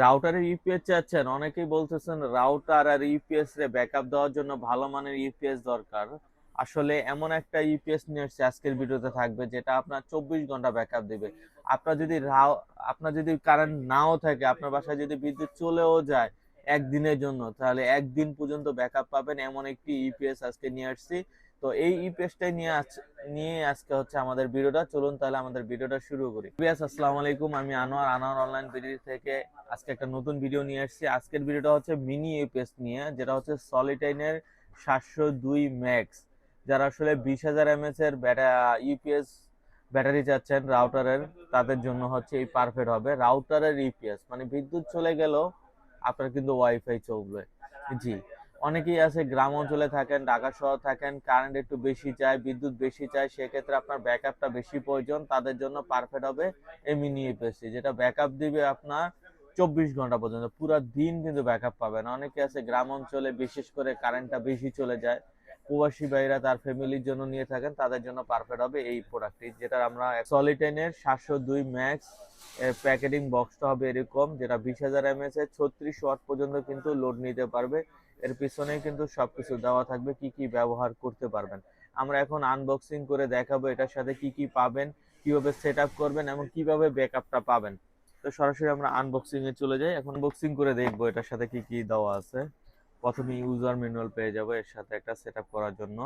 রাউটারের UPS চাচ্ছেন, অনেকেই বলতেছেন রাউটার আর ইউপিএস রে ব্যাকআপ দেওয়ার জন্য ভালো মানের ইউপিএস দরকার। আসলে এমন একটা ইউপিএস নিয়ে এসেছে আজকের ভিডিওতে থাকবে যেটা আপনার 24 ঘন্টা ব্যাকআপ দিবে। আপনার যদি আপনার যদি কারেন্ট নাও থাকে, আপনার বাসায় যদি বিদ্যুৎ চলেও যায় একদিনের জন্য, তাহলে একদিন পর্যন্ত ব্যাকআপ পাবেন এমন একটি ইউপিএস আজকে নিয়ে আসছি। তো এই ইউপিএসটাই নিয়ে আজকে হচ্ছে আমাদের ভিডিওটা। চলুন তাহলে আমাদের ভিডিওটা শুরু করি। আসসালামু আলাইকুম, আমি আনোয়ার অনলাইন ভিডিও থেকে আজকে একটা নতুন ভিডিও নিয়ে আসছি। আজকের ভিডিওটা হচ্ছে মিনি ইউপিএস নিয়ে, যেটা হচ্ছে সলিটাইনের 702 ম্যাক্স। যারা আসলে 20,000 এমএএচ এর ইউপিএস ব্যাটারি চাচ্ছেন রাউটারের, তাদের জন্য হচ্ছে এই পারফেক্ট হবে। রাউটারের ইউপিএস মানে বিদ্যুৎ চলে গেল আপনার কিন্তু ওয়াইফাই চলবে। জি, অনেকেই আছে গ্রাম অঞ্চলে থাকেন, ঢাকা শহর থাকেন, কারেন্ট একটু বেশি চাই, বিদ্যুৎ বেশি চাই, সেক্ষেত্রে আপনার ব্যাকআপটা বেশি প্রয়োজন, তাদের জন্য পারফেক্ট হবে এই মিনি ইউপিএসটি, যেটা ব্যাকআপ দিবে আপনার 24 ঘন্টা পর্যন্ত, পুরো দিন কিন্তু ব্যাকআপ পাবেন। অনেকে আছে গ্রাম অঞ্চলে বিশেষ করে কারেন্টটা বেশি চলে যায়, প্রবাসী ভাইরা তার ফ্যামিলির জন্য নিয়ে থাকেন, তাদের জন্য পারফেক্ট হবে এই প্রোডাক্টটি, যেটা আমরা সলিটেনের 702 ম্যাক্স এর প্যাকেটিং বক্সটা হবে এরকম, যেটা 20,000 এমএএচ এর 36 ওয়াট পর্যন্ত কিন্তু লোড নিতে পারবে। এর পিছনেই কিন্তু সবকিছু দেওয়া থাকবে, কি কি ব্যবহার করতে পারবেন। আমরা এখন আনবক্সিং করে দেখাবো এটার সাথে কি কি পাবেন, কিভাবে সেট আপ করবেন এবং কিভাবে ব্যাকআপটা পাবেন। তো সরাসরি আমরা আনবক্সিং এ চলে যাই, এখন আনবক্সিং করে দেখবো এটার সাথে কি কি দেওয়া আছে। প্রথমে ইউজার ম্যানুয়াল পেয়ে যাব এর সাথে একটা সেটআপ করার জন্য।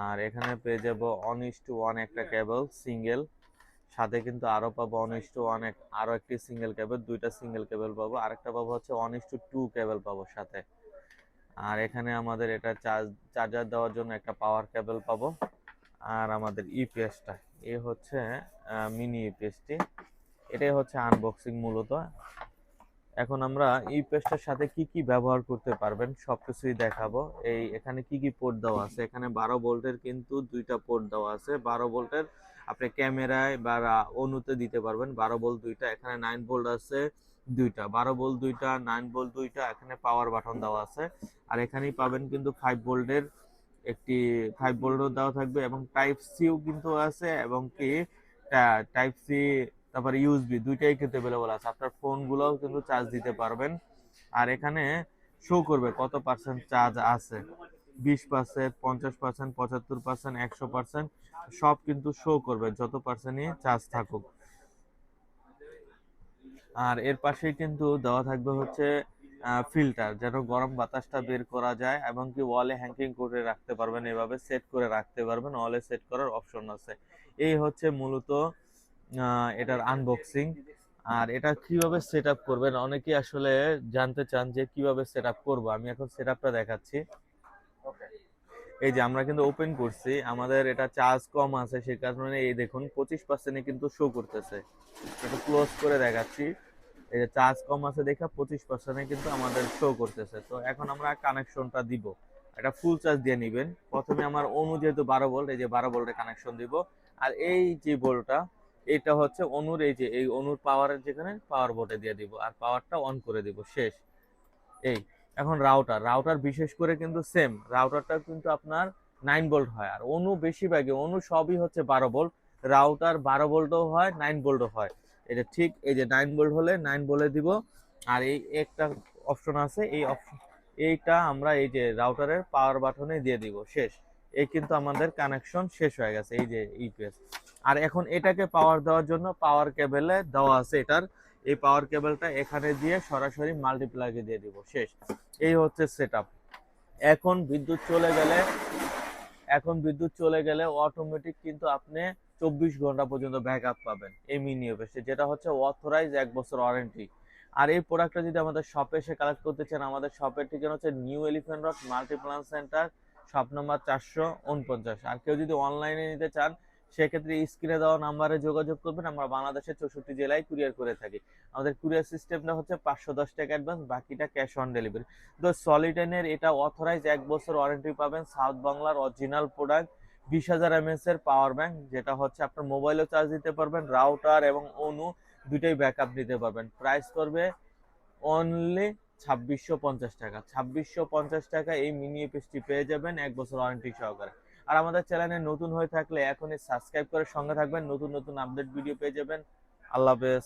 আর এখানে পেয়ে যাব 1:1 একটা কেবল সিঙ্গেল, সাথে কিন্তু আরো পাবো 1:1 আরো একটি সিঙ্গেল কেবল, দুইটা সিঙ্গেল কেবল পাবো, আরেকটা পাবো হচ্ছে 1:2 কেবল পাবো সাথে। আর এখানে আমাদের এটা চার্জার দেওয়ার জন্য একটা পাওয়ার কেবল পাবো। আর আমাদের ইউপিএসটা এই হচ্ছে মিনি ইউপিএসটি, এটাই হচ্ছে আনবক্সিং মূলত। এখন আমরা এই পেজটার সাথে কি কি ব্যবহার করতে পারবেন সবকিছুই দেখাবো। এখানে কি কি পোর্ট দেওয়া আছে, এখানে 12 ভোল্টের কিন্তু দুইটা পোর্ট দেওয়া আছে। 12 ভোল্টের আপনি ক্যামেরায় বা অনুতে দিতে পারবেন, 12 ভোল্ট দুইটা। এখানে 9 ভোল্ট আছে দুইটা, 12 ভোল্ট দুইটা, 9 ভোল্ট দুইটা। এখানে পাওয়ার বাটন দেওয়া আছে। আর এখানেই পাবেন কিন্তু 5 ভোল্টের একটি 5 ভোল্টও দেওয়া থাকবে, এবং টাইপ সিও কিন্তু আছে, এবং কি টাইপ সি তারপরে ইউএসবি দুইটাই কিন্তু अवेलेबल আছে। আপনার ফোনগুলোও কিন্তু চার্জ দিতে পারবেন। আর এখানে শো করবে কত পার্সেন্ট চার্জ আছে, 20%, 50%, 75%, 100%, সব কিন্তু শো করবে যত পার্সেন্টই চার্জ থাকুক। আর এর পাশেই কিন্তু দেওয়া থাকবে হচ্ছে ফিল্টার, যেন গরম বাতাসটা বের করা যায়, এবং কি ওয়ালে হ্যাঙ্গিং করে রাখতে পারবেন, এভাবে সেট করে রাখতে পারবেন, ওয়ালে সেট করার অপশন আছে। এই হচ্ছে মূলত এটার আনবক্সিং। আর এটা কিভাবে সেট আপ করবেন অনেকেই আসলে জানতে চান যে কিভাবে সেট আপ করবো। আমি এখন সেট আপটা দেখাচ্ছি। এই যে আমরা কিন্তু ওপেন করছি, আমাদের এটা চার্জ কম আছে, সেই কারণে এই দেখুন 25% কিন্তু শো করতেছে। একটু ক্লোজ করে দেখাচ্ছি, এই যে চার্জ কম আছে দেখা 25% কিন্তু আমাদের শো করতেছে। তো এখন আমরা কানেকশনটা দিব, এটা ফুল চার্জ দিয়ে নিবেন। প্রথমে আমার অনু যেহেতু 12 ভোল্ট, এই যে 12 ভোল্টের কানেকশন দিব। আর এই যে ভোল্টটা, এটা হচ্ছে অনুর, এই যে এই অনুর পাওয়ারের যেখানে পাওয়ার বোর্ডে দিয়ে দিব, আর পাওয়ারটা অন করে দিব, শেষ। এই এখন রাউটার বিশেষ করে কিন্তু সেম, রাউটারটা কিন্তু আপনার 9 ভোল্ট হয়, আর অনু বেশিরভাগই অনু সবই হচ্ছে 12 ভোল্ট। রাউটার 12 ভোল্টও হয়, 9 ভোল্টও হয়। এটা ঠিক এই যে 9 ভোল্ট হলে 9 বলে দিব। আর এই একটা অপশন আছে, এই অপশন এইটা আমরা এই যে রাউটারের পাওয়ার বাটনে দিয়ে দিব, শেষ। এই কিন্তু আমাদের কানেকশন শেষ হয়ে গেছে, এই যে ইউপিএস। আর এখন এটাকে পাওয়ার দেওয়ার জন্য পাওয়ার কেবলে দেওয়া আছে এটার, এই পাওয়ার কেবলটা এখানে দিয়ে সরাসরি মাল্টিপ্লাগে দিয়ে দিব, শেষ। এই হচ্ছে সেটআপ। এখন বিদ্যুৎ চলে গেলে অটোমেটিক কিন্তু আপনি 24 ঘন্টা পর্যন্ত ব্যাকআপ পাবেন এই মিনি ওয়েভে, যেটা হচ্ছে অথরাইজ 1 বছর ওয়ারেন্টি। আর এই প্রোডাক্টটা যদি আমাদের শপে এসে কালেক্ট করতে চান, আমাদের শপের ঠিকানা হচ্ছে new elephant road Multiplan centre, shop number 449। আর কেউ যদি অনলাইনে নিতে চান, সেক্ষেত্রে স্ক্রিনে দেওয়া নাম্বারে যোগাযোগ করবেন। আমরা বাংলাদেশের 64 জেলায় কুরিয়ার করে থাকি। আমাদের কুরিয়ার সিস্টেমটা হচ্ছে 510 টাকা অ্যাডভান্স, বাকিটা ক্যাশ অন ডেলিভারি। তো সলিটেনের এটা অথরাইজ 1 বছর ওয়ারেন্টি পাবেন, সাউথ বাংলার অরিজিনাল প্রোডাক্ট, 20,000 এমএএচ এর পাওয়ার ব্যাংক, যেটা হচ্ছে আপনার মোবাইলও চার্জ দিতে পারবেন, রাউটার এবং অনু দুইটাই ব্যাকআপ নিতে পারবেন। প্রাইস করবে অনলি 2650 টাকা। 2650 টাকা এই মিনি ইউপিএসটি পেয়ে যাবেন 1 বছর ওয়ারেন্টি সহকারে। আর আমাদের চ্যানেলে নতুন হয়ে থাকলে এখনই সাবস্ক্রাইব করে সঙ্গে থাকবেন, নতুন নতুন আপডেট ভিডিও পেয়ে যাবেন। আল্লাহ হাফেজ।